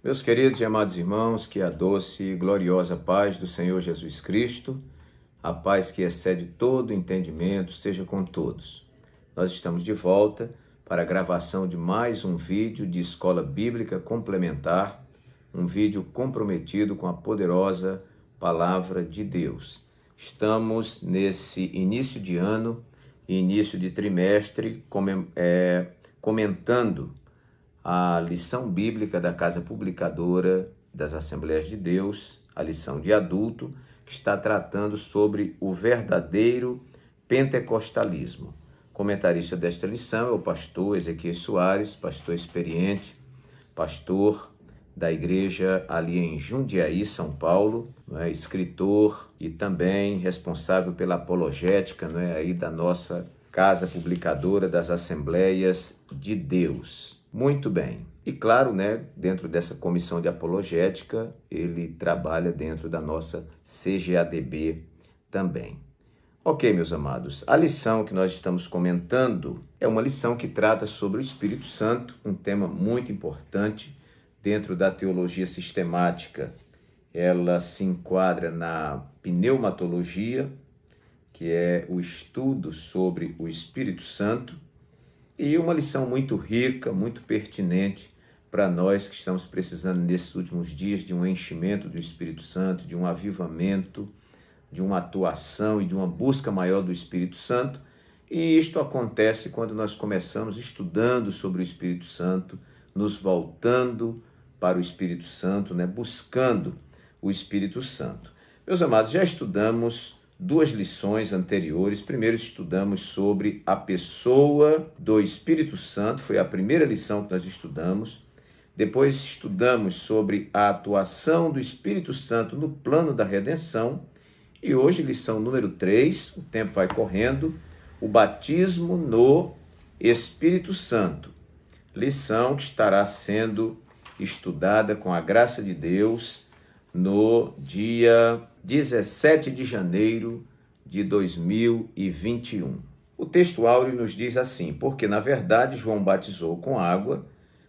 Meus queridos e amados irmãos, que a doce e gloriosa paz do Senhor Jesus Cristo, a paz que excede todo entendimento, seja com todos. Nós estamos de volta para a gravação de mais um vídeo de Escola Bíblica Complementar, um vídeo comprometido com a poderosa Palavra de Deus. Estamos nesse início de ano e início de trimestre comentando a lição bíblica da Casa Publicadora das Assembleias de Deus, a lição de adulto, que está tratando sobre o verdadeiro pentecostalismo. Comentarista desta lição é o pastor Ezequiel Soares, pastor experiente, pastor da igreja ali em Jundiaí, São Paulo, escritor e também responsável pela apologética aí da nossa Casa Publicadora das Assembleias de Deus. Muito bem. E claro, dentro dessa comissão de apologética, ele trabalha dentro da nossa CGADB também. Ok, meus amados, a lição que nós estamos comentando é uma lição que trata sobre o Espírito Santo, um tema muito importante dentro da teologia sistemática. Ela se enquadra na pneumatologia, que é o estudo sobre o Espírito Santo, e uma lição muito rica, muito pertinente para nós que estamos precisando nesses últimos dias de um enchimento do Espírito Santo, de um avivamento, de uma atuação e de uma busca maior do Espírito Santo. E isto acontece quando nós começamos estudando sobre o Espírito Santo, nos voltando para o Espírito Santo, buscando o Espírito Santo. Meus amados, já estudamos duas lições anteriores. Primeiro estudamos sobre a pessoa do Espírito Santo, foi a primeira lição que nós estudamos. Depois estudamos sobre a atuação do Espírito Santo no plano da redenção. E hoje, lição número 3, o tempo vai correndo, o batismo no Espírito Santo. Lição que estará sendo estudada com a graça de Deus no dia 17 de janeiro de 2021. O texto áureo nos diz assim: porque na verdade João batizou com água,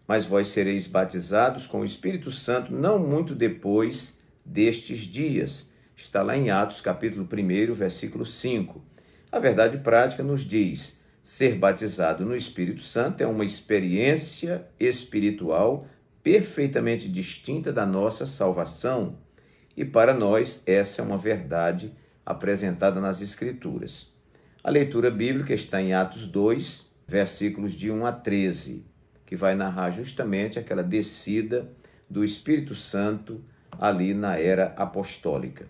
mas vós sereis batizados com o Espírito Santo não muito depois destes dias. Está lá em Atos capítulo 1, versículo 5. A verdade prática nos diz: ser batizado no Espírito Santo é uma experiência espiritual perfeitamente distinta da nossa salvação. E para nós, essa é uma verdade apresentada nas Escrituras. A leitura bíblica está em Atos 2, versículos de 1 a 13, que vai narrar justamente aquela descida do Espírito Santo ali na era apostólica.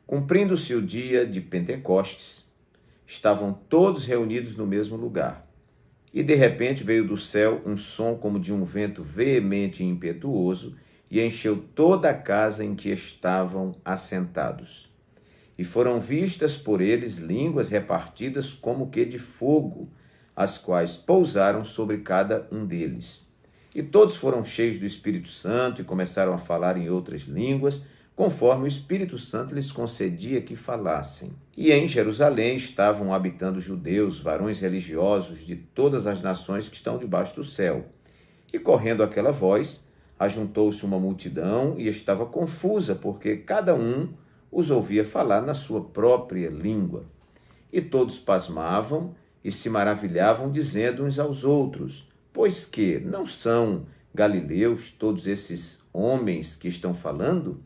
Cumprindo-se o dia de Pentecostes, estavam todos reunidos no mesmo lugar. E de repente veio do céu um som como de um vento veemente e impetuoso, e encheu toda a casa em que estavam assentados. E foram vistas por eles línguas repartidas como que de fogo, as quais pousaram sobre cada um deles. E todos foram cheios do Espírito Santo e começaram a falar em outras línguas, conforme o Espírito Santo lhes concedia que falassem. E em Jerusalém estavam habitando judeus, varões religiosos de todas as nações que estão debaixo do céu. E correndo aquela voz, ajuntou-se uma multidão e estava confusa, porque cada um os ouvia falar na sua própria língua. E todos pasmavam e se maravilhavam, dizendo uns aos outros: pois que não são galileus todos esses homens que estão falando?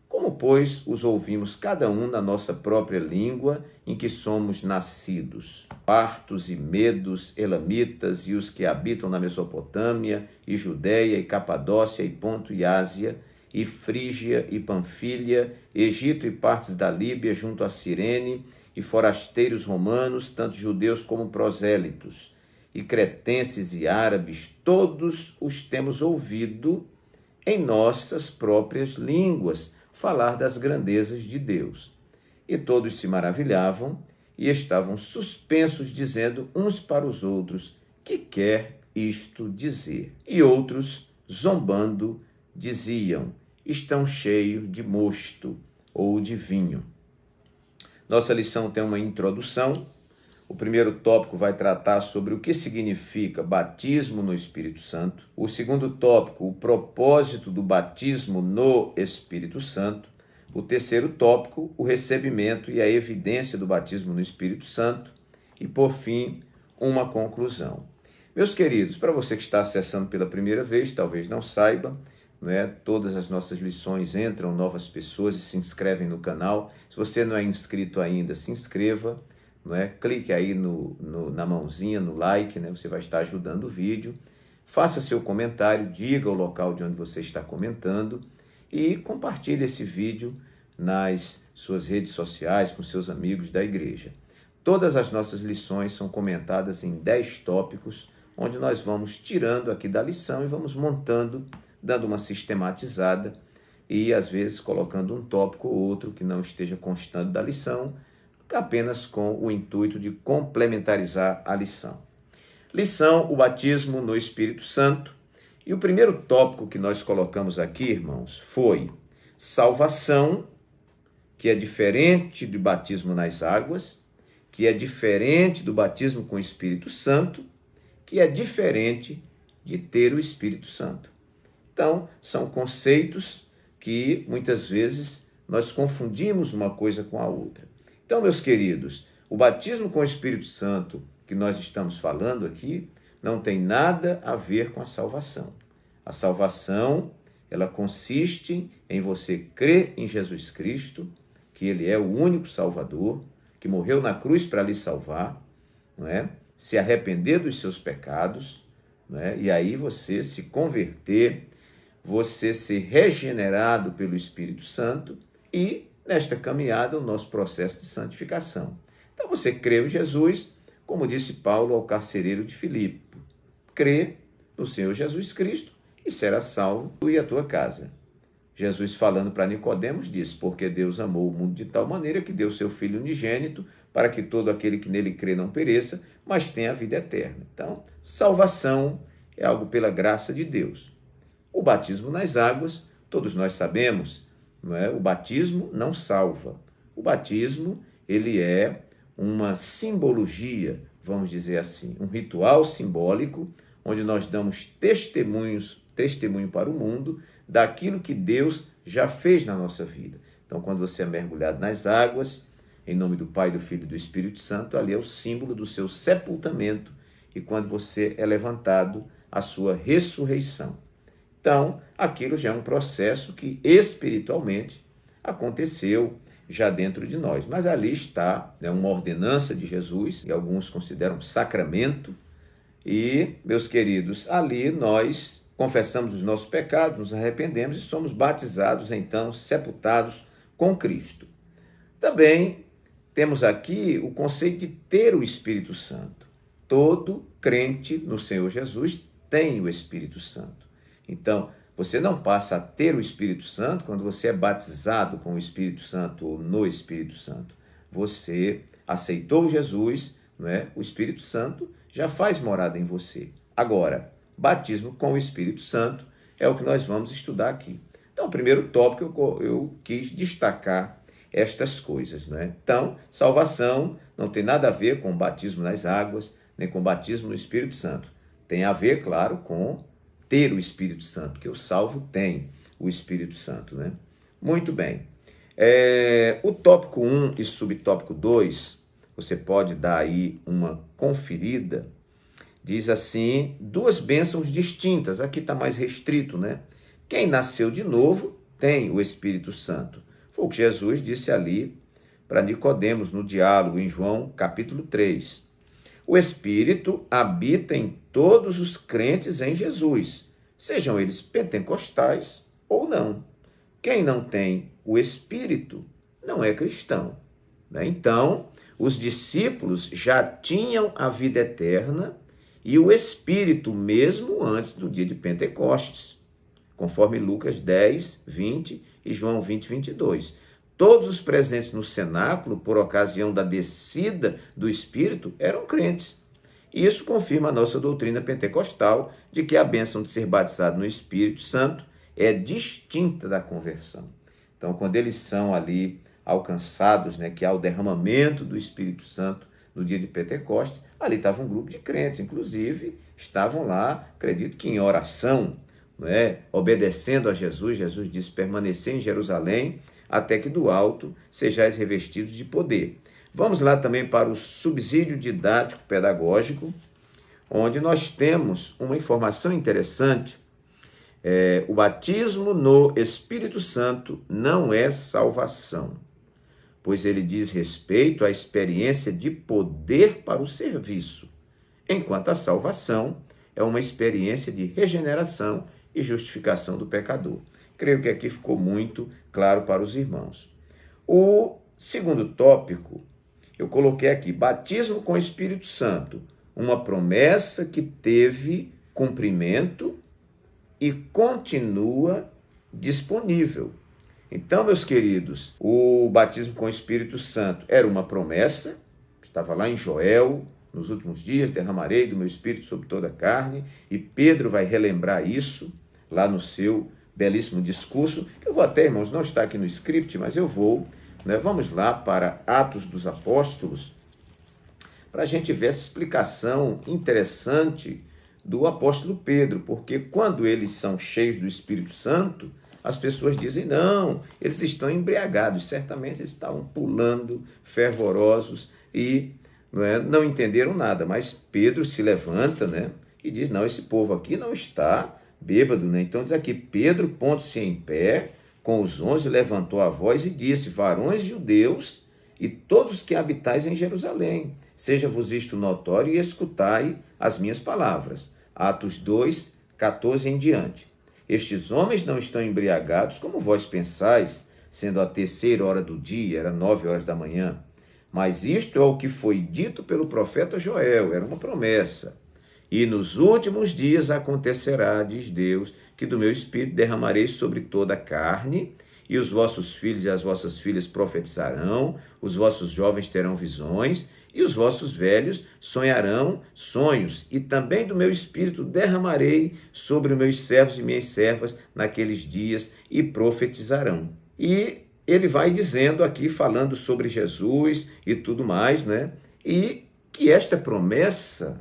Como, pois, os ouvimos cada um na nossa própria língua em que somos nascidos? Partos e medos, elamitas e os que habitam na Mesopotâmia, e Judéia, e Capadócia, e Ponto, e Ásia, e Frígia, e Panfilha, Egito e partes da Líbia junto a Cirene, e forasteiros romanos, tanto judeus como prosélitos, e cretenses e árabes, todos os temos ouvido em nossas próprias línguas falar das grandezas de Deus. E todos se maravilhavam e estavam suspensos, dizendo uns para os outros: que quer isto dizer? E outros, zombando, diziam: estão cheios de mosto ou de vinho. Nossa lição tem uma introdução, O primeiro tópico vai tratar sobre o que significa batismo no Espírito Santo. O segundo tópico, o propósito do batismo no Espírito Santo. O terceiro tópico, o recebimento e a evidência do batismo no Espírito Santo. E, por fim, uma conclusão. Meus queridos, para você que está acessando pela primeira vez, talvez não saiba, todas as nossas lições entram novas pessoas e se inscrevem no canal. Se você não é inscrito ainda, se inscreva. Clique aí na mãozinha, no like, você vai estar ajudando o vídeo. Faça seu comentário, diga o local de onde você está comentando e compartilhe esse vídeo nas suas redes sociais com seus amigos da igreja. Todas as nossas lições são comentadas em 10 tópicos, onde nós vamos tirando aqui da lição e vamos montando, dando uma sistematizada e às vezes colocando um tópico ou outro que não esteja constando da lição, apenas com o intuito de complementarizar a lição. Lição, o batismo no Espírito Santo. E o primeiro tópico que nós colocamos aqui, irmãos, foi salvação, que é diferente do batismo nas águas, que é diferente do batismo com o Espírito Santo, que é diferente de ter o Espírito Santo. Então, são conceitos que muitas vezes nós confundimos uma coisa com a outra. Então, meus queridos, o batismo com o Espírito Santo que nós estamos falando aqui não tem nada a ver com a salvação. A salvação, ela consiste em você crer em Jesus Cristo, que Ele é o único Salvador, que morreu na cruz para lhe salvar, se arrepender dos seus pecados, e aí você se converter, você ser regenerado pelo Espírito Santo e nesta caminhada, o nosso processo de santificação. Então, você crê em Jesus, como disse Paulo ao carcereiro de Filipe. Crê no Senhor Jesus Cristo e será salvo tu e a tua casa. Jesus, falando para Nicodemos, disse, porque Deus amou o mundo de tal maneira que deu seu Filho unigênito para que todo aquele que nele crê não pereça, mas tenha a vida eterna. Então, salvação é algo pela graça de Deus. O batismo nas águas, todos nós sabemos, o batismo não salva. O batismo, ele é uma simbologia, vamos dizer assim, um ritual simbólico, onde nós damos testemunho para o mundo daquilo que Deus já fez na nossa vida. Então, quando você é mergulhado nas águas, em nome do Pai, do Filho e do Espírito Santo, ali é o símbolo do seu sepultamento, e quando você é levantado, a sua ressurreição. Então, aquilo já é um processo que espiritualmente aconteceu já dentro de nós. Mas ali está uma ordenança de Jesus, e alguns consideram sacramento. E, meus queridos, ali nós confessamos os nossos pecados, nos arrependemos e somos batizados, então, sepultados com Cristo. Também temos aqui o conceito de ter o Espírito Santo. Todo crente no Senhor Jesus tem o Espírito Santo. Então, você não passa a ter o Espírito Santo quando você é batizado com o Espírito Santo ou no Espírito Santo. Você aceitou Jesus, o Espírito Santo já faz morada em você. Agora, batismo com o Espírito Santo é o que nós vamos estudar aqui. Então, o primeiro tópico eu quis destacar estas coisas. Então, salvação não tem nada a ver com o batismo nas águas, nem com o batismo no Espírito Santo. Tem a ver, claro, com ter o Espírito Santo, porque o salvo tem o Espírito Santo. Muito bem. O tópico 1 e subtópico 2, você pode dar aí uma conferida, diz assim, duas bênçãos distintas, aqui está mais restrito, Quem nasceu de novo tem o Espírito Santo. Foi o que Jesus disse ali para Nicodemos no diálogo em João capítulo 3. O Espírito habita em todos os crentes em Jesus, sejam eles pentecostais ou não. Quem não tem o Espírito não é cristão. Então, os discípulos já tinham a vida eterna e o Espírito mesmo antes do dia de Pentecostes, conforme Lucas 10, 20 e João 20, 22. Todos os presentes no cenáculo, por ocasião da descida do Espírito, eram crentes. E isso confirma a nossa doutrina pentecostal de que a bênção de ser batizado no Espírito Santo é distinta da conversão. Então, quando eles são ali alcançados, que há o derramamento do Espírito Santo no dia de Pentecostes, ali estava um grupo de crentes, inclusive estavam lá, acredito que em oração, não é? Obedecendo a Jesus. Jesus disse: permanecer em Jerusalém até que do alto sejais revestidos de poder. Vamos lá também para o subsídio didático pedagógico, onde nós temos uma informação interessante. O batismo no Espírito Santo não é salvação, pois ele diz respeito à experiência de poder para o serviço, enquanto a salvação é uma experiência de regeneração e justificação do pecador. Creio que aqui ficou muito claro para os irmãos. O segundo tópico, eu coloquei aqui: batismo com o Espírito Santo, uma promessa que teve cumprimento e continua disponível. Então, meus queridos, o batismo com o Espírito Santo era uma promessa, estava lá em Joel: nos últimos dias derramarei do meu Espírito sobre toda a carne, e Pedro vai relembrar isso lá no seu belíssimo discurso, que eu vou até, irmãos, não está aqui no script, mas eu vou, né? Vamos lá para Atos dos Apóstolos, para a gente ver essa explicação interessante do apóstolo Pedro, porque quando eles são cheios do Espírito Santo, as pessoas dizem: não, eles estão embriagados. Certamente eles estavam pulando, fervorosos e não entenderam nada. Mas Pedro se levanta, né, e diz: não, esse povo aqui não está bêbado, né? Então diz aqui: Pedro, pondo-se em pé com os 11, levantou a voz e disse: varões judeus e todos os que habitais em Jerusalém, seja-vos isto notório e escutai as minhas palavras. Atos 2, 14 em diante. Estes homens não estão embriagados como vós pensais, sendo a 3ª hora do dia, era 9 horas da manhã. Mas isto é o que foi dito pelo profeta Joel, era uma promessa. E nos últimos dias acontecerá, diz Deus, que do meu Espírito derramarei sobre toda a carne, e os vossos filhos e as vossas filhas profetizarão, os vossos jovens terão visões, e os vossos velhos sonharão sonhos, e também do meu Espírito derramarei sobre os meus servos e minhas servas naqueles dias, e profetizarão. E ele vai dizendo aqui, falando sobre Jesus e tudo mais, né? E que esta promessa,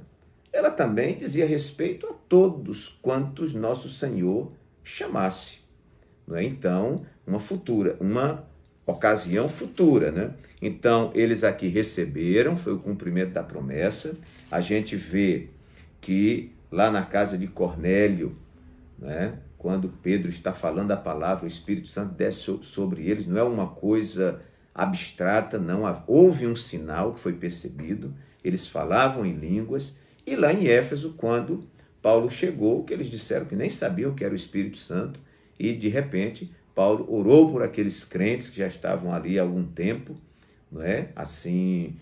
ela também dizia respeito a todos quantos nosso Senhor chamasse, não é? Então, uma ocasião futura, né? Então, eles aqui receberam, foi o cumprimento da promessa. A gente vê que lá na casa de Cornélio, né, quando Pedro está falando a palavra, o Espírito Santo desce sobre eles, não é uma coisa abstrata, não. Houve um sinal que foi percebido, eles falavam em línguas. E lá em Éfeso, quando Paulo chegou, que eles disseram que nem sabiam que era o Espírito Santo, e de repente Paulo orou por aqueles crentes que já estavam ali há algum tempo, não é? Assim,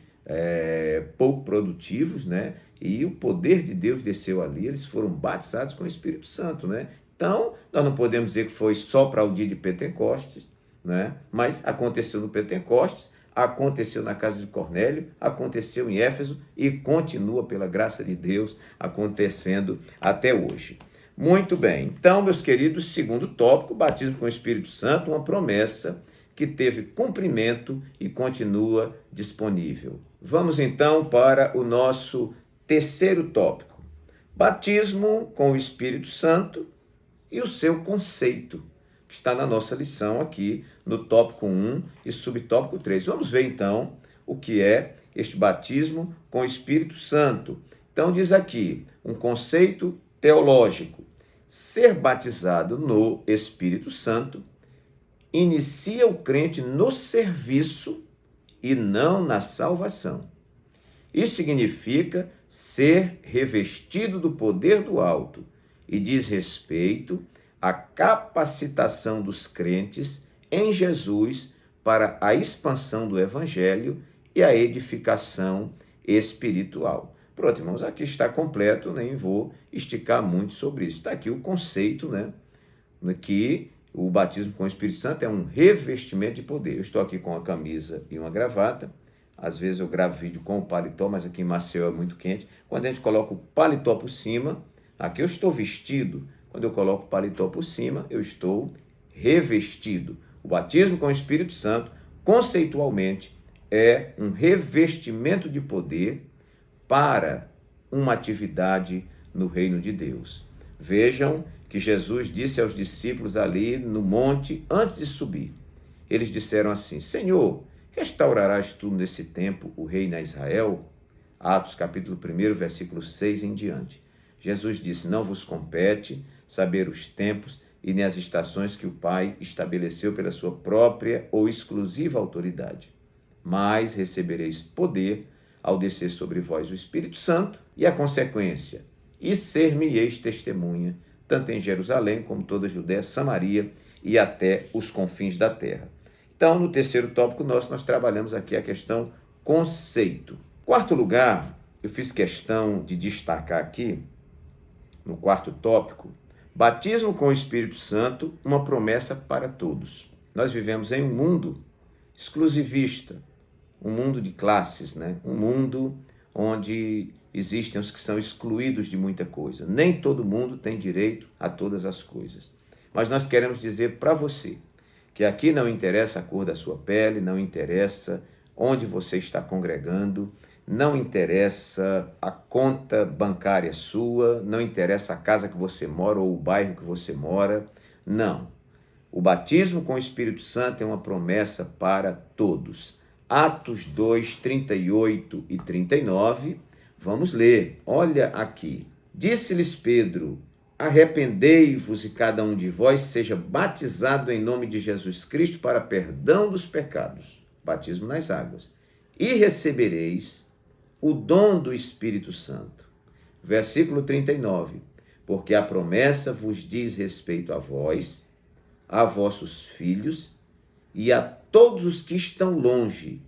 pouco produtivos, né? E o poder de Deus desceu ali, eles foram batizados com o Espírito Santo, né? Então, nós não podemos dizer que foi só para o dia de Pentecostes, né? Mas aconteceu no Pentecostes, aconteceu na casa de Cornélio, aconteceu em Éfeso e continua, pela graça de Deus, acontecendo até hoje. Muito bem, então, meus queridos, segundo tópico, batismo com o Espírito Santo, uma promessa que teve cumprimento e continua disponível. Vamos então para o nosso terceiro tópico, batismo com o Espírito Santo e o seu conceito, que está na nossa lição aqui no tópico 1 e subtópico 3. Vamos ver então o que é este batismo com o Espírito Santo. Então diz aqui um conceito teológico: ser batizado no Espírito Santo inicia o crente no serviço e não na salvação. Isso significa ser revestido do poder do alto e diz respeito à capacitação dos crentes em Jesus para a expansão do Evangelho e a edificação espiritual. Pronto, irmãos, aqui está completo, nem vou esticar muito sobre isso. Está aqui o conceito, né, que o batismo com o Espírito Santo é um revestimento de poder. Eu estou aqui com uma camisa e uma gravata. Às vezes eu gravo vídeo com o paletó, mas aqui em Maceió é muito quente. Quando a gente coloca o paletó por cima, aqui eu estou vestido. Quando eu coloco o paletó por cima, eu estou revestido. O batismo com o Espírito Santo, conceitualmente, é um revestimento de poder para uma atividade no reino de Deus. Vejam que Jesus disse aos discípulos ali no monte, antes de subir. Eles disseram assim: Senhor, restaurarás tu nesse tempo o reino a Israel? Atos capítulo 1, versículo 6 em diante. Jesus disse: não vos compete saber os tempos e nem as estações que o Pai estabeleceu pela sua própria ou exclusiva autoridade. Mas recebereis poder ao descer sobre vós o Espírito Santo, e a consequência, e ser-me-eis testemunha, tanto em Jerusalém como toda a Judéia, Samaria e até os confins da terra. Então, no terceiro tópico nós trabalhamos aqui a questão conceito. Quarto lugar, eu fiz questão de destacar aqui, no quarto tópico, batismo com o Espírito Santo, uma promessa para todos. Nós vivemos em um mundo exclusivista, um mundo de classes, né? Um mundo onde existem os que são excluídos de muita coisa. Nem todo mundo tem direito a todas as coisas. Mas nós queremos dizer para você que aqui não interessa a cor da sua pele, não interessa onde você está congregando, não interessa a conta bancária sua, não interessa a casa que você mora ou o bairro que você mora, não. O batismo com o Espírito Santo é uma promessa para todos. Atos 2, 38 e 39, vamos ler, olha aqui. Disse-lhes Pedro: arrependei-vos e cada um de vós seja batizado em nome de Jesus Cristo para perdão dos pecados, batismo nas águas, e recebereis o dom do Espírito Santo. Versículo 39, porque a promessa vos diz respeito a vós, a vossos filhos e a todos os que estão longe,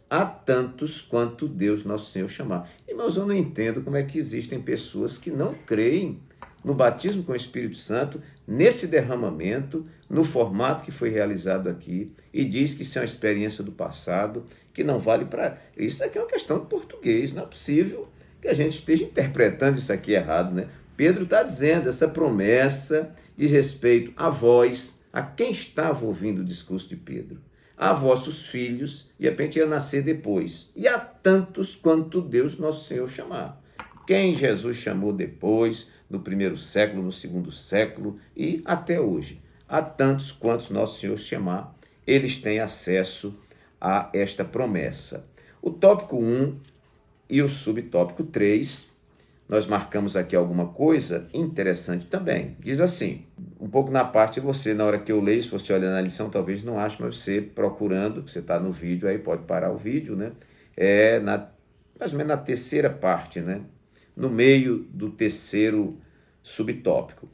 a tantos quanto Deus nosso Senhor chamar. Irmãos, eu não entendo como é que existem pessoas que não creem no batismo com o Espírito Santo, nesse derramamento, no formato que foi realizado aqui, e diz que isso é uma experiência do passado, que não vale para... Isso aqui é uma questão de português, não é possível que a gente esteja interpretando isso aqui errado, né? Pedro está dizendo, essa promessa diz respeito a vós, a quem estava ouvindo o discurso de Pedro, a vossos filhos, de repente ia nascer depois, e a tantos quanto Deus nosso Senhor chamar. Quem Jesus chamou depois, no primeiro século, no segundo século e até hoje. A tantos quantos nosso Senhor chamar, eles têm acesso a esta promessa. O tópico 1 e o subtópico 3, nós marcamos aqui alguma coisa interessante também. Diz assim, um pouco na parte, você, na hora que eu leio, se você olha na lição, talvez não ache, mas você procurando, você está no vídeo, aí pode parar o vídeo, né? Mais ou menos na terceira parte, né? No meio do terceiro subtópico.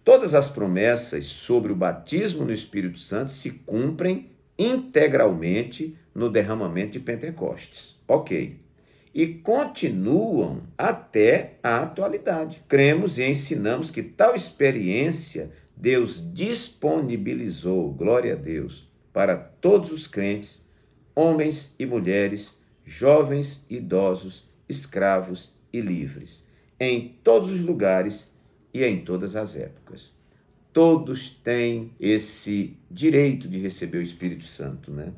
Todas as promessas sobre o batismo no Espírito Santo se cumprem integralmente no derramamento de Pentecostes. Ok. E continuam até a atualidade. Cremos e ensinamos que tal experiência Deus disponibilizou, glória a Deus, para todos os crentes, homens e mulheres, jovens, idosos, escravos e livres, em todos os lugares e em todas as épocas. Todos têm esse direito de receber o Espírito Santo, né?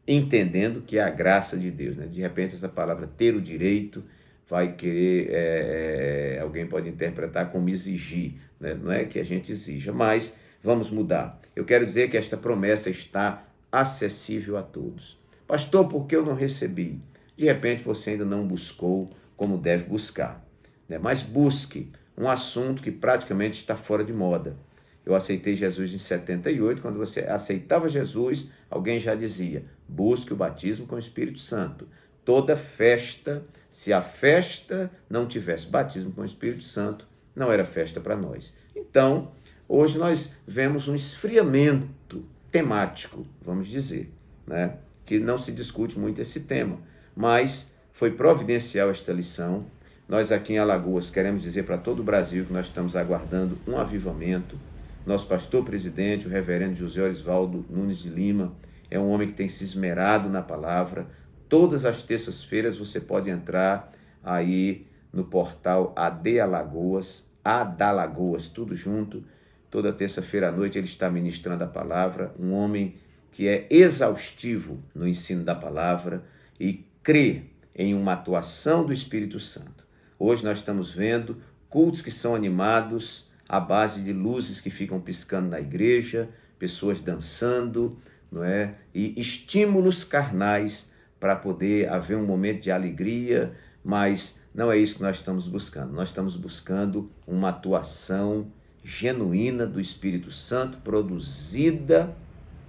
Entendendo que é a graça de Deus, né? De repente essa palavra ter o direito vai querer, alguém pode interpretar como exigir, né? Não é que a gente exija, mas vamos mudar. Eu quero dizer que esta promessa está acessível a todos. Pastor, por que eu não recebi? De repente você ainda não buscou como deve buscar, né? Mas busque um assunto que praticamente está fora de moda. Eu aceitei Jesus em 78, quando você aceitava Jesus, alguém já dizia, busque o batismo com o Espírito Santo. Toda festa, se a festa não tivesse batismo com o Espírito Santo, não era festa para nós. Então, hoje nós vemos um esfriamento temático, vamos dizer, né? Que não se discute muito esse tema, mas foi providencial esta lição. Nós aqui em Alagoas queremos dizer para todo o Brasil que nós estamos aguardando um avivamento. Nosso pastor-presidente, o reverendo José Osvaldo Nunes de Lima, é um homem que tem se esmerado na palavra. Todas as terças-feiras você pode entrar aí no portal AD Alagoas, Adalagoas, tudo junto. Toda terça-feira à noite ele está ministrando a palavra. Um homem que é exaustivo no ensino da palavra e crê em uma atuação do Espírito Santo. Hoje nós estamos vendo cultos que são animados à base de luzes que ficam piscando na igreja, pessoas dançando, não é? E estímulos carnais para poder haver um momento de alegria, mas não é isso que nós estamos buscando. Nós estamos buscando uma atuação genuína do Espírito Santo, produzida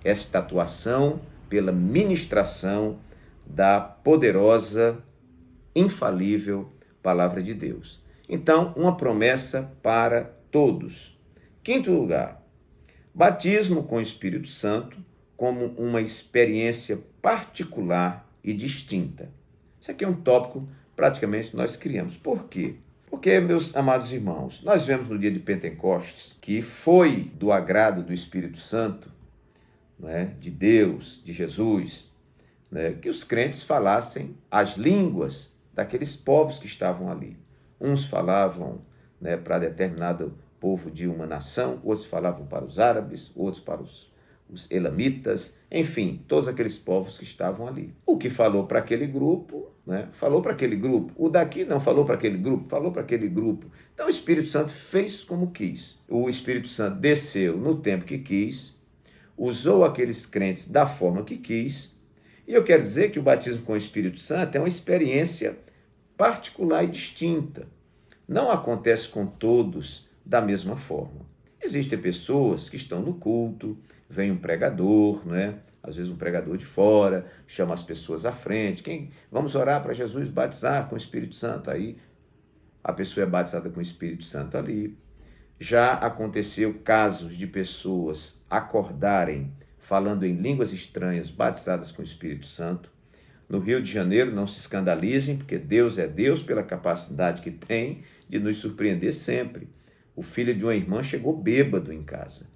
esta atuação pela ministração da poderosa, infalível Palavra de Deus. Então, uma promessa para todos. Quinto lugar, batismo com o Espírito Santo como uma experiência particular e distinta. Isso aqui é um tópico praticamente que nós criamos. Por quê? Porque, meus amados irmãos, nós vemos no dia de Pentecostes que foi do agrado do Espírito Santo, de Deus, de Jesus, que os crentes falassem as línguas daqueles povos que estavam ali. Uns falavam para determinado povo de uma nação, outros falavam para os árabes, outros para os elamitas, enfim, todos aqueles povos que estavam ali. O que falou para aquele grupo, falou para aquele grupo. O daqui não falou para aquele grupo, falou para aquele grupo. Então o Espírito Santo fez como quis. O Espírito Santo desceu no tempo que quis, usou aqueles crentes da forma que quis, e eu quero dizer que o batismo com o Espírito Santo é uma experiência particular e distinta. Não acontece com todos da mesma forma. Existem pessoas que estão no culto, vem um pregador, às vezes um pregador de fora, chama as pessoas à frente, vamos orar para Jesus batizar com o Espírito Santo, aí a pessoa é batizada com o Espírito Santo ali. Já aconteceu casos de pessoas acordarem falando em línguas estranhas, batizadas com o Espírito Santo. No Rio de Janeiro, não se escandalizem, porque Deus é Deus pela capacidade que tem de nos surpreender sempre. O filho de uma irmã chegou bêbado em casa,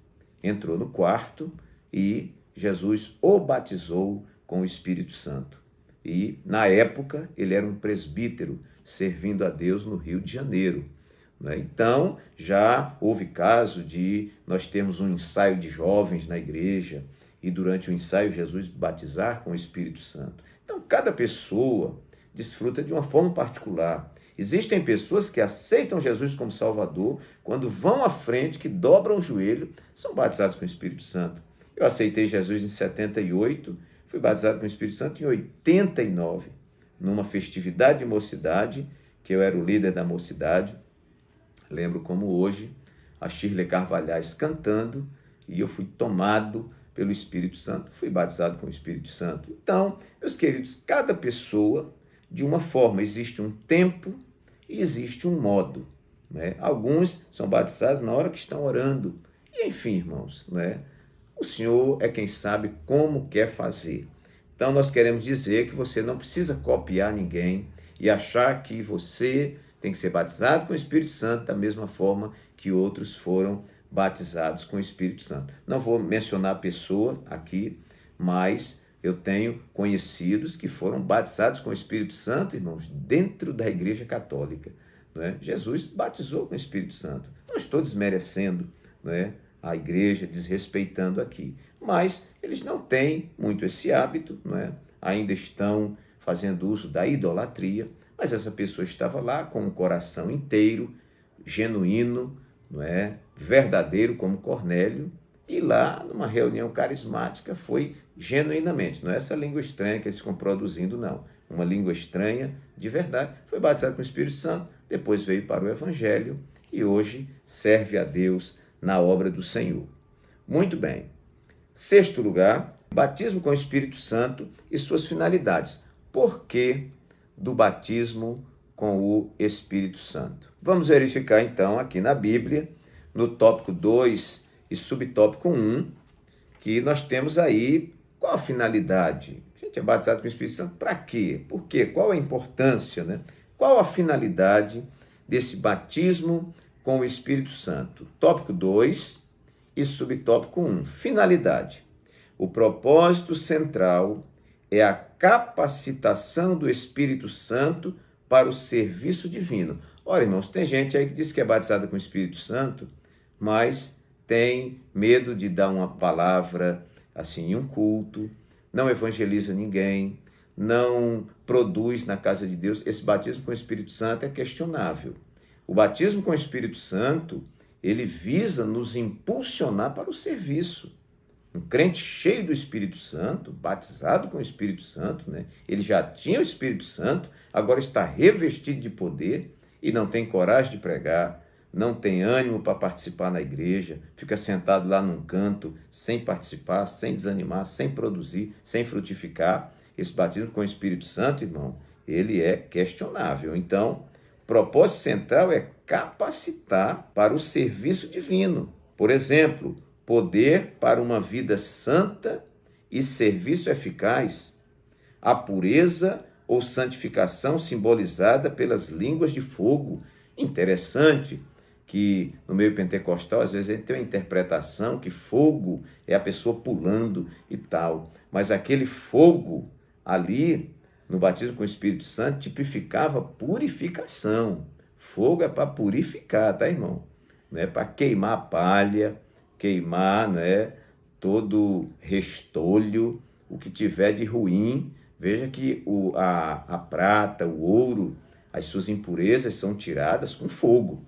entrou no quarto e Jesus o batizou com o Espírito Santo. E, na época, ele era um presbítero servindo a Deus no Rio de Janeiro. Então, já houve caso de nós termos um ensaio de jovens na igreja e durante o ensaio Jesus batizar com o Espírito Santo. Então, cada pessoa desfruta de uma forma particular. Existem pessoas que aceitam Jesus como Salvador, quando vão à frente, que dobram o joelho, são batizados com o Espírito Santo. Eu aceitei Jesus em 78, fui batizado com o Espírito Santo em 89, numa festividade de mocidade, que eu era o líder da mocidade. Lembro como hoje, a Shirley Carvalhais cantando, e eu fui tomado pelo Espírito Santo, fui batizado com o Espírito Santo. Então, meus queridos, cada pessoa, de uma forma, existe um tempo e existe um modo. Alguns são batizados na hora que estão orando. E, enfim, irmãos, o Senhor é quem sabe como quer fazer. Então, nós queremos dizer que você não precisa copiar ninguém e achar que você tem que ser batizado com o Espírito Santo da mesma forma que outros foram batizados com o Espírito Santo. Não vou mencionar a pessoa aqui, mas eu tenho conhecidos que foram batizados com o Espírito Santo, irmãos, dentro da Igreja Católica. Jesus batizou com o Espírito Santo. Não estou desmerecendo a igreja, desrespeitando aqui, mas eles não têm muito esse hábito, ainda estão fazendo uso da idolatria, mas essa pessoa estava lá com um coração inteiro, genuíno, verdadeiro como Cornélio, e lá numa reunião carismática foi genuinamente, não é essa língua estranha que eles ficam produzindo, não. Uma língua estranha de verdade, foi batizado com o Espírito Santo, depois veio para o Evangelho e hoje serve a Deus na obra do Senhor. Muito bem. Sexto lugar, batismo com o Espírito Santo e suas finalidades. Por que do batismo com o Espírito Santo? Vamos verificar então aqui na Bíblia, no tópico 2 e subtópico 1, que nós temos aí qual a finalidade. A gente é batizado com o Espírito Santo para quê? Por quê? Qual a importância, Qual a finalidade desse batismo com o Espírito Santo? Tópico 2 e subtópico 1. Finalidade. O propósito central é a capacitação do Espírito Santo para o serviço divino. Ora, irmãos, tem gente aí que diz que é batizada com o Espírito Santo, mas tem medo de dar uma palavra assim em um culto, não evangeliza ninguém, não produz na casa de Deus. Esse batismo com o Espírito Santo é questionável. O batismo com o Espírito Santo, ele visa nos impulsionar para o serviço. Um crente cheio do Espírito Santo, batizado com o Espírito Santo, né? Ele já tinha o Espírito Santo, agora está revestido de poder e não tem coragem de pregar, não tem ânimo para participar na igreja, fica sentado lá num canto, sem participar, sem desanimar, sem produzir, sem frutificar. Esse batismo com o Espírito Santo, irmão, ele é questionável. Então, o propósito central é capacitar para o serviço divino. Por exemplo, poder para uma vida santa e serviço eficaz, a pureza ou santificação simbolizada pelas línguas de fogo. Interessante que no meio pentecostal, às vezes, a gente tem uma interpretação que fogo é a pessoa pulando e tal, mas aquele fogo ali, no batismo com o Espírito Santo, tipificava purificação. Fogo é para purificar, tá, irmão? Não é para queimar a palha, queimar, né, todo restolho, o que tiver de ruim. Veja que a prata, o ouro, as suas impurezas são tiradas com fogo.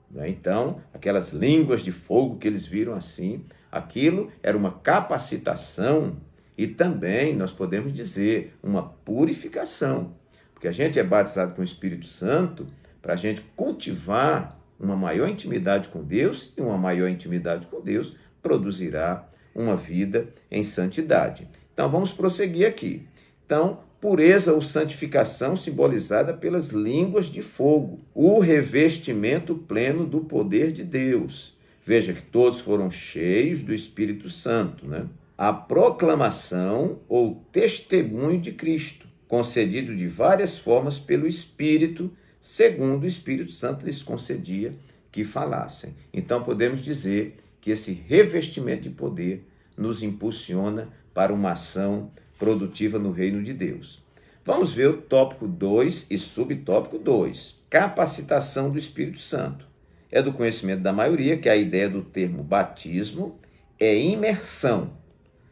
Né? Então, aquelas línguas de fogo que eles viram assim, aquilo era uma capacitação e também, nós podemos dizer, uma purificação. Porque a gente é batizado com o Espírito Santo para a gente cultivar uma maior intimidade com Deus, e uma maior intimidade com Deus produzirá uma vida em santidade. Então, vamos prosseguir aqui. Então, pureza ou santificação simbolizada pelas línguas de fogo, o revestimento pleno do poder de Deus. Veja que todos foram cheios do Espírito Santo, né? A proclamação ou testemunho de Cristo, concedido de várias formas pelo Espírito, segundo o Espírito Santo lhes concedia que falassem. Então, podemos dizer que esse revestimento de poder nos impulsiona para uma ação produtiva no reino de Deus. Vamos ver o tópico 2 e subtópico 2. Capacitação do Espírito Santo. É do conhecimento da maioria que a ideia do termo batismo é imersão.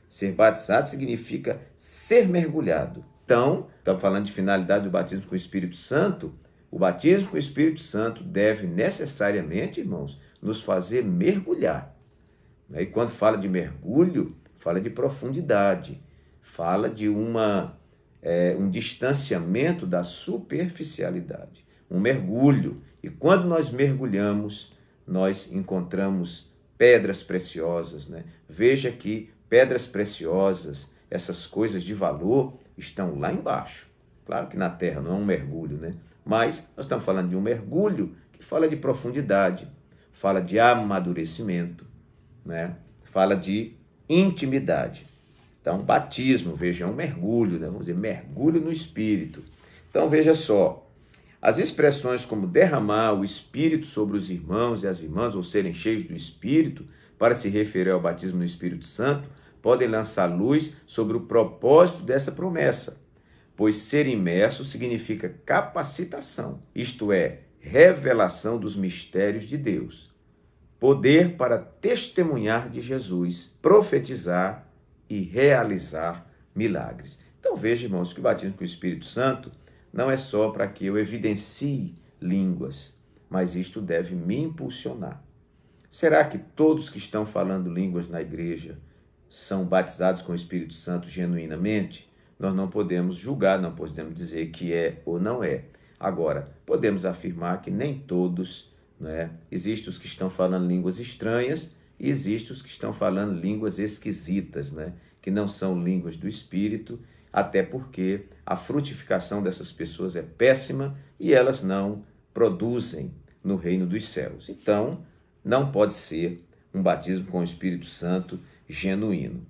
Ser batizado significa ser mergulhado. Então, estamos falando de finalidade do batismo com o Espírito Santo. O batismo com o Espírito Santo deve necessariamente, irmãos, nos fazer mergulhar. E quando fala de mergulho, fala de profundidade, fala de um distanciamento da superficialidade, um mergulho. E quando nós mergulhamos, nós encontramos pedras preciosas, né? Veja que pedras preciosas, essas coisas de valor, estão lá embaixo. Claro que na terra não é um mergulho, né? Mas nós estamos falando de um mergulho que fala de profundidade, fala de amadurecimento, né? Fala de intimidade. Então, batismo, veja, é um mergulho, né? Vamos dizer, mergulho no Espírito. Então, veja só, as expressões como derramar o Espírito sobre os irmãos e as irmãs, ou serem cheios do Espírito, para se referir ao batismo no Espírito Santo, podem lançar luz sobre o propósito dessa promessa, pois ser imerso significa capacitação, isto é, revelação dos mistérios de Deus, poder para testemunhar de Jesus, profetizar e realizar milagres. Então veja, irmãos, que o batismo com o Espírito Santo não é só para que eu evidencie línguas, mas isto deve me impulsionar. Será que todos que estão falando línguas na igreja são batizados com o Espírito Santo genuinamente? Nós não podemos julgar, não podemos dizer que é ou não é. Agora, podemos afirmar que nem todos, né? Existem os que estão falando línguas estranhas e existem os que estão falando línguas esquisitas, né? Que não são línguas do Espírito, até porque a frutificação dessas pessoas é péssima e elas não produzem no reino dos céus. Então, não pode ser um batismo com o Espírito Santo genuíno.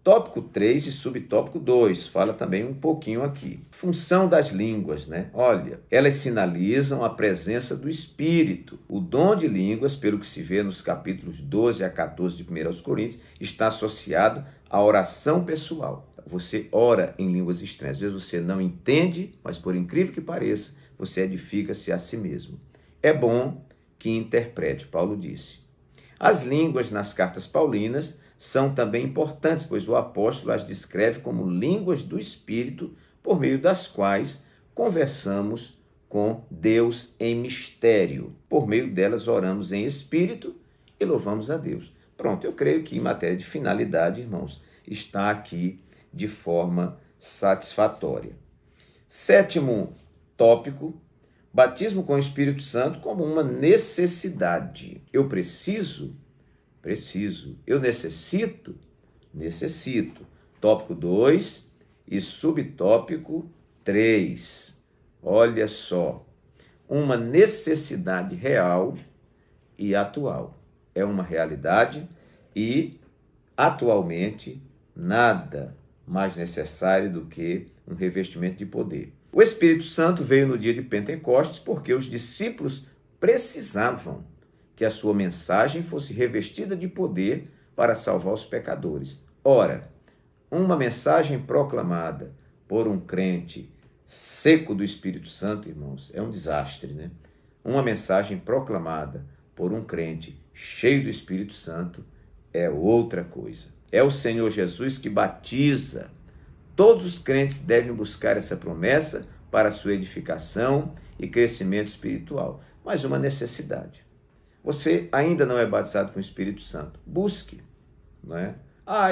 Tópico 3 e subtópico 2, fala também um pouquinho aqui. Função das línguas, né? Olha, elas sinalizam a presença do Espírito. O dom de línguas, pelo que se vê nos capítulos 12 a 14 de 1 Coríntios, está associado à oração pessoal. Você ora em línguas estranhas. Às vezes você não entende, mas por incrível que pareça, você edifica-se a si mesmo. É bom que interprete, Paulo disse. As línguas nas cartas paulinas são também importantes, pois o apóstolo as descreve como línguas do Espírito, por meio das quais conversamos com Deus em mistério. Por meio delas oramos em espírito e louvamos a Deus. Pronto, eu creio que em matéria de finalidade, irmãos, está aqui de forma satisfatória. Sétimo tópico, batismo com o Espírito Santo como uma necessidade. Eu preciso. Eu necessito. Tópico 2 e subtópico 3. Olha só, uma necessidade real e atual. É uma realidade e, atualmente, nada mais necessário do que um revestimento de poder. O Espírito Santo veio no dia de Pentecostes porque os discípulos precisavam que a sua mensagem fosse revestida de poder para salvar os pecadores. Ora, uma mensagem proclamada por um crente seco do Espírito Santo, irmãos, é um desastre, né? Uma mensagem proclamada por um crente cheio do Espírito Santo é outra coisa. É o Senhor Jesus que batiza. Todos os crentes devem buscar essa promessa para a sua edificação e crescimento espiritual. Mas uma necessidade. Você ainda não é batizado com o Espírito Santo. Busque, não é?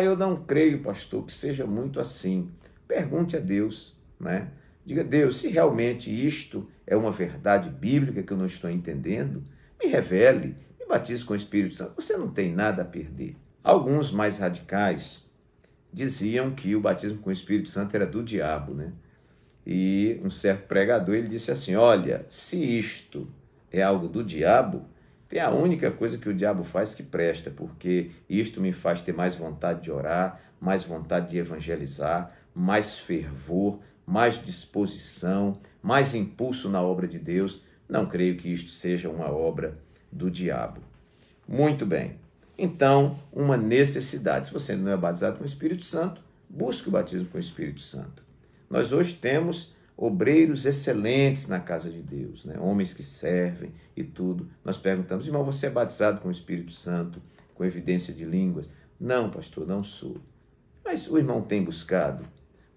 Eu não creio, pastor, que seja muito assim. Pergunte a Deus, né? Diga, Deus, se realmente isto é uma verdade bíblica que eu não estou entendendo, me revele, me batize com o Espírito Santo. Você não tem nada a perder. Alguns mais radicais diziam que o batismo com o Espírito Santo era do diabo, né? E um certo pregador, ele disse assim, olha, se isto é algo do diabo, tem a única coisa que o diabo faz que presta, porque isto me faz ter mais vontade de orar, mais vontade de evangelizar, mais fervor, mais disposição, mais impulso na obra de Deus. Não creio que isto seja uma obra do diabo. Muito bem. Então, uma necessidade. Se você não é batizado com o Espírito Santo, busque o batismo com o Espírito Santo. Nós hoje temos obreiros excelentes na casa de Deus, né? Homens que servem e tudo. Nós perguntamos, irmão, você é batizado com o Espírito Santo, com evidência de línguas? Não, pastor, não sou. Mas o irmão tem buscado?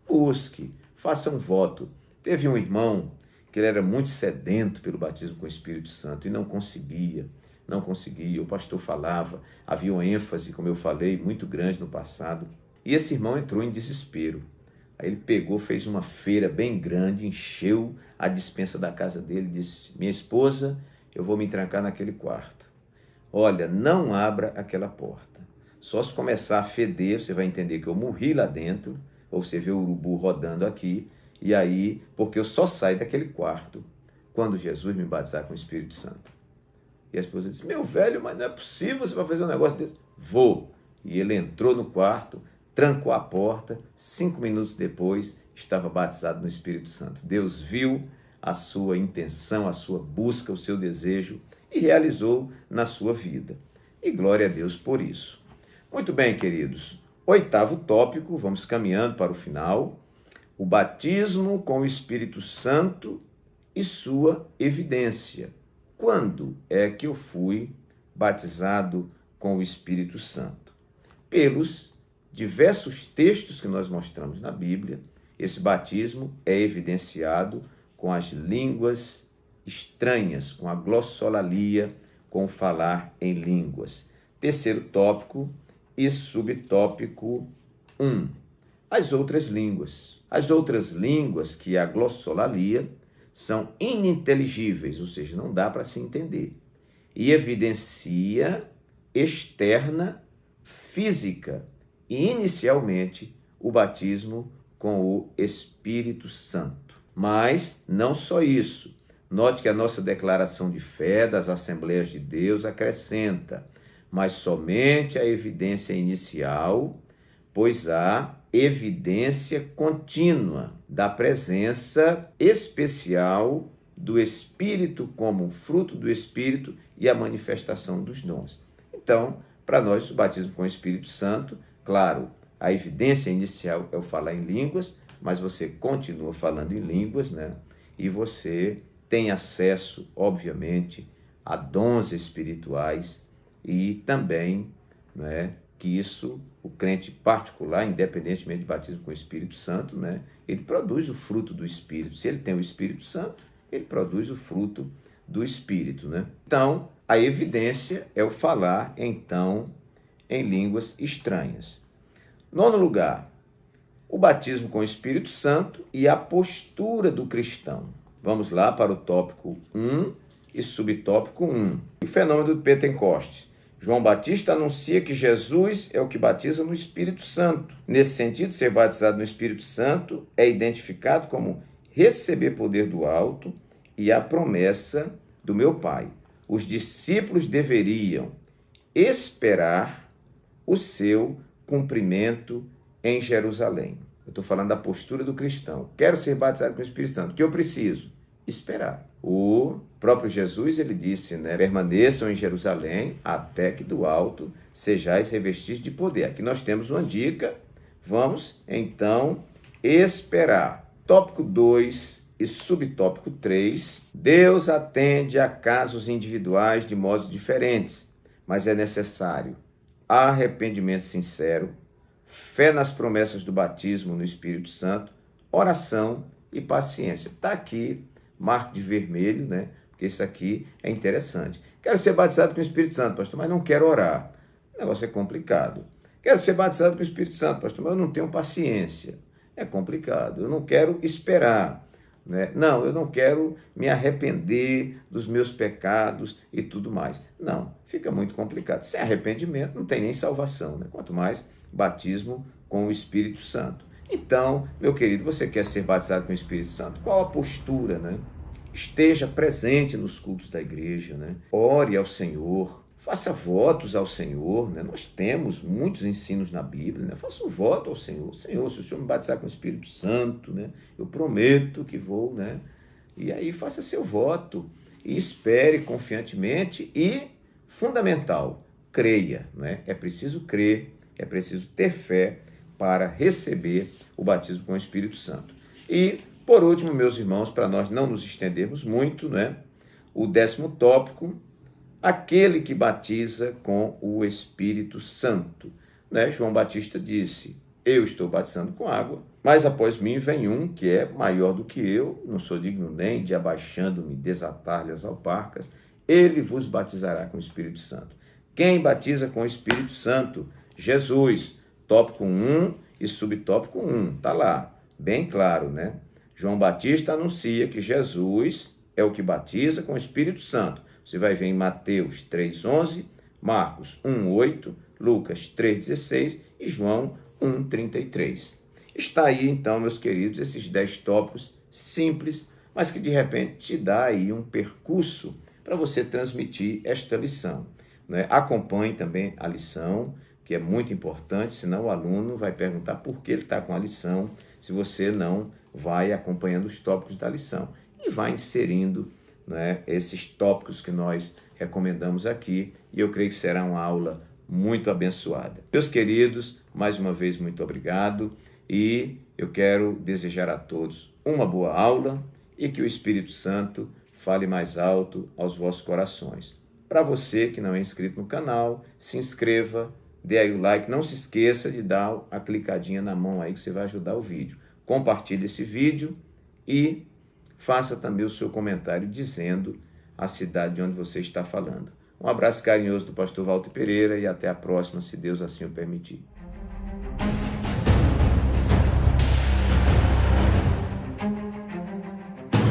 Busque, faça um voto. Teve um irmão que ele era muito sedento pelo batismo com o Espírito Santo e não conseguia. O pastor falava, havia uma ênfase, como eu falei, muito grande no passado. E esse irmão entrou em desespero. Aí ele pegou, fez uma feira bem grande, encheu a despensa da casa dele e disse, minha esposa, eu vou me trancar naquele quarto. Olha, não abra aquela porta. Só se começar a feder, você vai entender que eu morri lá dentro, ou você vê o urubu rodando aqui, e aí, porque eu só saio daquele quarto quando Jesus me batizar com o Espírito Santo. E a esposa disse, meu velho, mas não é possível, você vai fazer um negócio desse? Vou. E ele entrou no quarto, trancou a porta, 5 minutos depois, estava batizado no Espírito Santo. Deus viu a sua intenção, a sua busca, o seu desejo e realizou na sua vida. E glória a Deus por isso. Muito bem, queridos. 8º tópico, vamos caminhando para o final. O batismo com o Espírito Santo e sua evidência. Quando é que eu fui batizado com o Espírito Santo? Pelos diversos textos que nós mostramos na Bíblia, esse batismo é evidenciado com as línguas estranhas, com a glossolalia, com o falar em línguas. 3º tópico e subtópico 1. As outras línguas. As outras línguas, que é a glossolalia, são ininteligíveis, ou seja, não dá para se entender. E evidencia externa, física, e inicialmente o batismo com o Espírito Santo. Mas não só isso. Note que a nossa declaração de fé das Assembleias de Deus acrescenta, mas somente a evidência inicial, pois há evidência contínua da presença especial do Espírito como fruto do Espírito e a manifestação dos dons. Então, para nós, o batismo com o Espírito Santo, claro, a evidência inicial é o falar em línguas, mas você continua falando em línguas, né? E você tem acesso, obviamente, a dons espirituais e também, né, que isso, o crente particular, independentemente de batismo com o Espírito Santo, né, ele produz o fruto do Espírito. Se ele tem o Espírito Santo, ele produz o fruto do Espírito, né? Então, a evidência é o falar, então, em línguas estranhas. Nono lugar, o batismo com o Espírito Santo e a postura do cristão. Vamos lá para o tópico 1 e subtópico 1. O fenômeno do Pentecostes. João Batista anuncia que Jesus é o que batiza no Espírito Santo. Nesse sentido, ser batizado no Espírito Santo é identificado como receber poder do alto e a promessa do meu Pai. Os discípulos deveriam esperar o seu cumprimento em Jerusalém. Eu estou falando da postura do cristão. Quero ser batizado com o Espírito Santo. O que eu preciso? Esperar. O próprio Jesus, ele disse, né? Permaneçam em Jerusalém até que do alto sejais revestidos de poder. Aqui nós temos uma dica. Vamos, então, esperar. Tópico 2 e subtópico 3. Deus atende a casos individuais de modos diferentes, mas é necessário arrependimento sincero, fé nas promessas do batismo no Espírito Santo, oração e paciência. Está aqui, marco de vermelho, né? Porque isso aqui é interessante. Quero ser batizado com o Espírito Santo, pastor, mas não quero orar. O negócio é complicado. Quero ser batizado com o Espírito Santo, pastor, mas eu não tenho paciência. É complicado. Eu não quero esperar, né? Não, eu não quero me arrepender dos meus pecados e tudo mais. Não, fica muito complicado. Sem arrependimento não tem nem salvação, né? Quanto mais batismo com o Espírito Santo. Então, meu querido, você quer ser batizado com o Espírito Santo? Qual a postura, né? Esteja presente nos cultos da igreja, né? Ore ao Senhor, faça votos ao Senhor, né? Nós temos muitos ensinos na Bíblia, né? Faça um voto ao Senhor. Senhor, se o Senhor me batizar com o Espírito Santo, né? Eu prometo que vou, né? E aí faça seu voto e espere confiantemente e, fundamental, creia, né? É preciso crer, é preciso ter fé para receber o batismo com o Espírito Santo. E, por último, meus irmãos, para nós não nos estendermos muito, né? O 10º tópico, aquele que batiza com o Espírito Santo. Né? João Batista disse, eu estou batizando com água, mas após mim vem um que é maior do que eu, não sou digno nem de abaixando-me, desatar-lhe as alparcas, ele vos batizará com o Espírito Santo. Quem batiza com o Espírito Santo? Jesus. Tópico 1 e subtópico 1, está lá, bem claro, né? João Batista anuncia que Jesus é o que batiza com o Espírito Santo. Você vai ver em Mateus 3,11, Marcos 1,8, Lucas 3,16 e João 1,33. Está aí, então, meus queridos, esses 10 tópicos simples, mas que de repente te dá aí um percurso para você transmitir esta lição, né? Acompanhe também a lição, que é muito importante, senão o aluno vai perguntar por que ele está com a lição, se você não vai acompanhando os tópicos da lição. E vai inserindo, né, esses tópicos que nós recomendamos aqui, e eu creio que será uma aula muito abençoada. Meus queridos, mais uma vez, muito obrigado, e eu quero desejar a todos uma boa aula e que o Espírito Santo fale mais alto aos vossos corações. Para você que não é inscrito no canal, se inscreva, dê aí o like, não se esqueça de dar a clicadinha na mão aí que você vai ajudar o vídeo. Compartilhe esse vídeo e faça também o seu comentário dizendo a cidade de onde você está falando. Um abraço carinhoso do pastor Walter Pereira e até a próxima, se Deus assim o permitir.